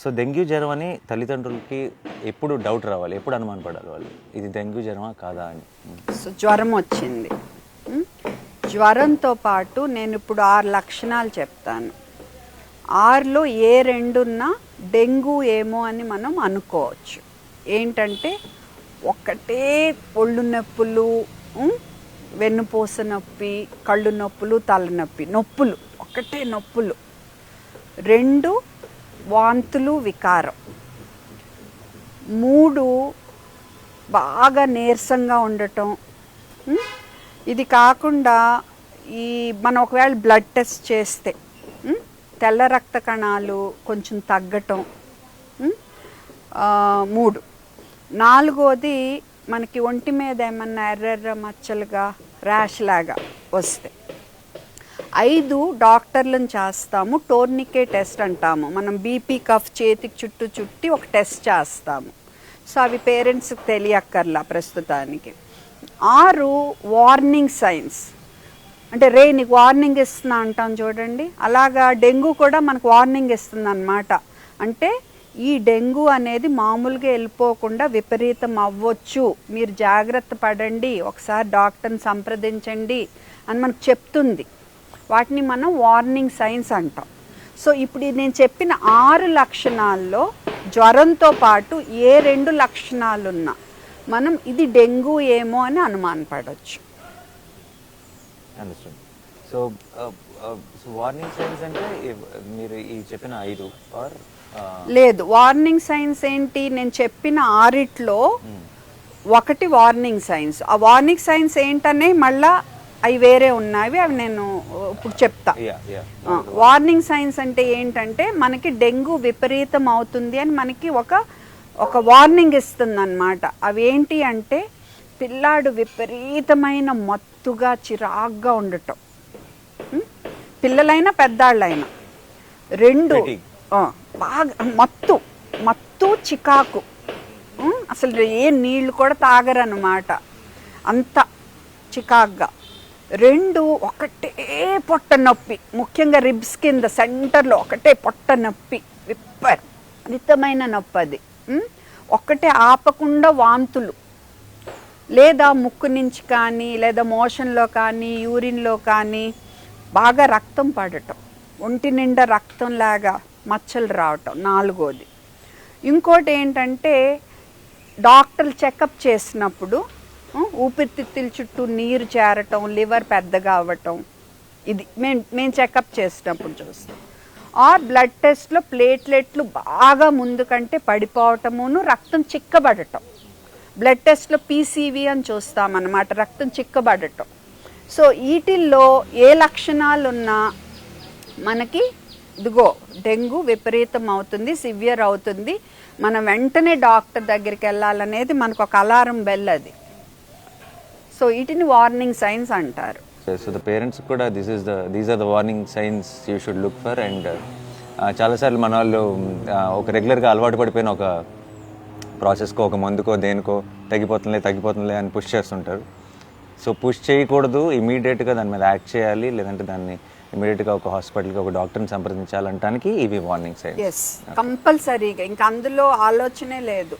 So dengue జ్వరం అని తల్లిదండ్రులకి ఎప్పుడు డౌట్ రావాలి, ఎప్పుడు అనుమానపడాలి వాళ్ళు ఇది డెంగ్యూ జ్వరమా కాదా అని? సో జ్వరం వచ్చింది. జ్వరంతో పాటు నేను ఇప్పుడు 6 లక్షణాలు చెప్తాను. 6లో ఏ 2 ఉన్నా డెంగ్యూ ఏమో అని మనం అనుకోవచ్చు. ఏంటంటే ఒకటే ఒళ్ళు నొప్పులు, వెన్నుపూస నొప్పి, కళ్ళు నొప్పులు, తలనొప్పి, నొప్పులు ఒకటే నొప్పులు. 2 వాంతులు, వికారం. 3 బాగా నీరసంగా ఉండటం. ఇది కాకుండా మనం ఒకవేళ బ్లడ్ టెస్ట్ చేస్తే తెల్ల రక్త కణాలు కొంచెం తగ్గటం. 3. 4వది మనకి ఒంటి మీద ఏమన్నా ఎర్రెర్ర మచ్చలుగా ర్యాష్ లాగా వస్తే. 5 డాక్టర్లను చేస్తాము, టోర్నికే టెస్ట్ అంటాము. మనం బీపీ కఫ్ చేతికి చుట్టూ చుట్టి ఒక టెస్ట్ చేస్తాము. సో అవి పేరెంట్స్కి తెలియక్కర్లా ప్రస్తుతానికి. 6 వార్నింగ్ సైన్స్, అంటే నీకు వార్నింగ్ ఇస్తున్నా అంటాం చూడండి, అలాగా డెంగ్యూ కూడా మనకు వార్నింగ్ ఇస్తుంది అన్నమాట. అంటే ఈ డెంగ్యూ అనేది మామూలుగా వెళ్ళిపోకుండా విపరీతం అవ్వచ్చు, మీరు జాగ్రత్త పడండి, ఒకసారి డాక్టర్ని సంప్రదించండి అని మనకు చెప్తుంది. వాటిని మనం వార్నింగ్ సైన్స్ అంటాం. సో ఇప్పుడు నేను చెప్పిన 6 లక్షణాల్లో జ్వరంతో పాటు ఏ 2 లక్షణాలున్నా మనం ఇది డెంగ్యూ ఏమో అని అనుమానపడవచ్చు. సో వార్నింగ్ సైన్స్ అంటే మీరు ఈ చెప్పిన 5 లేదు. వార్నింగ్ సైన్స్ ఏంటి, నేను చెప్పిన 6లో ఒకటి వార్నింగ్ సైన్స్. ఆ వార్నింగ్ సైన్స్ ఏంటనే మళ్ళా అవి వేరే ఉన్నవి, అవి నేను ఇప్పుడు చెప్తా. వార్నింగ్ సైన్స్ అంటే ఏంటంటే మనకి డెంగ్యూ విపరీతం అవుతుంది అని మనకి ఒక వార్నింగ్ ఇస్తుంది అన్నమాట. అవి ఏంటి అంటే పిల్లాడు విపరీతమైన మత్తుగా చిరాగ్గా ఉండటం, పిల్లలైనా పెద్దాళ్ళైనా. 2 బాగా మత్తు చికాకు, అసలు ఏ నీళ్లు కూడా తాగరన్నమాట, అంత చికాగ్గా. 2 ఒకటే పొట్ట నొప్పి, ముఖ్యంగా రిబ్స్ కింద సెంటర్లో ఒకటే పొట్ట నొప్పి, విపరీతమైన నొప్పి. అది ఒకటే ఆపకుండా వాంతులు, లేదా ముక్కు నుంచి కానీ లేదా మోషన్లో కానీ యూరిన్లో కానీ బాగా రక్తం పడటం, ఒంటి నిండా రక్తంలాగా మచ్చలు రావటం. 4వది. ఇంకోటి ఏంటంటే డాక్టర్లు చెకప్ చేసినప్పుడు ఊపిరితిత్తుల చుట్టూ నీరు చేరటం, లివర్ పెద్దగా అవ్వటం, ఇది మేము చెకప్ చేసినప్పుడు చూస్తాం. బ్లడ్ టెస్ట్లో ప్లేట్లెట్లు బాగా ముందు కంటే పడిపోవటమును, రక్తం చిక్కబడటం. బ్లడ్ టెస్ట్లో పీసీవీ అని చూస్తామన్నమాట, రక్తం చిక్కబడటం. సో వీటిల్లో ఏ లక్షణాలు ఉన్నా మనకి ఇదిగో డెంగ్యూ విపరీతం అవుతుంది, సివియర్ అవుతుంది, మనం వెంటనే డాక్టర్ దగ్గరికి వెళ్ళాలనేది మనకు ఒక అలారం బెల్ అది. సో వీటిని వార్నింగ్ సైన్స్ అంటారు. సో ద పేరెంట్స్ కూడా these are the warning signs you should look for. And చాలాసార్లు మన వాళ్ళు ఒక రెగ్యులర్గా అలవాటు పడిపోయిన ఒక ప్రాసెస్కో, ఒక మందుకో, దేనికో తగ్గిపోతుందిలే అని పుష్ చేస్తుంటారు. సో పుష్ చేయకూడదు, ఇమీడియట్గా దాని మీద యాక్ట్ చేయాలి, లేదంటే దాన్ని ఇమీడియట్గా ఒక హాస్పిటల్కి ఒక డాక్టర్ని సంప్రదించాలంటానికి ఇవి వార్నింగ్ సైన్స్. కంపల్సరీగా, ఇంకా అందులో ఆలోచనే లేదు.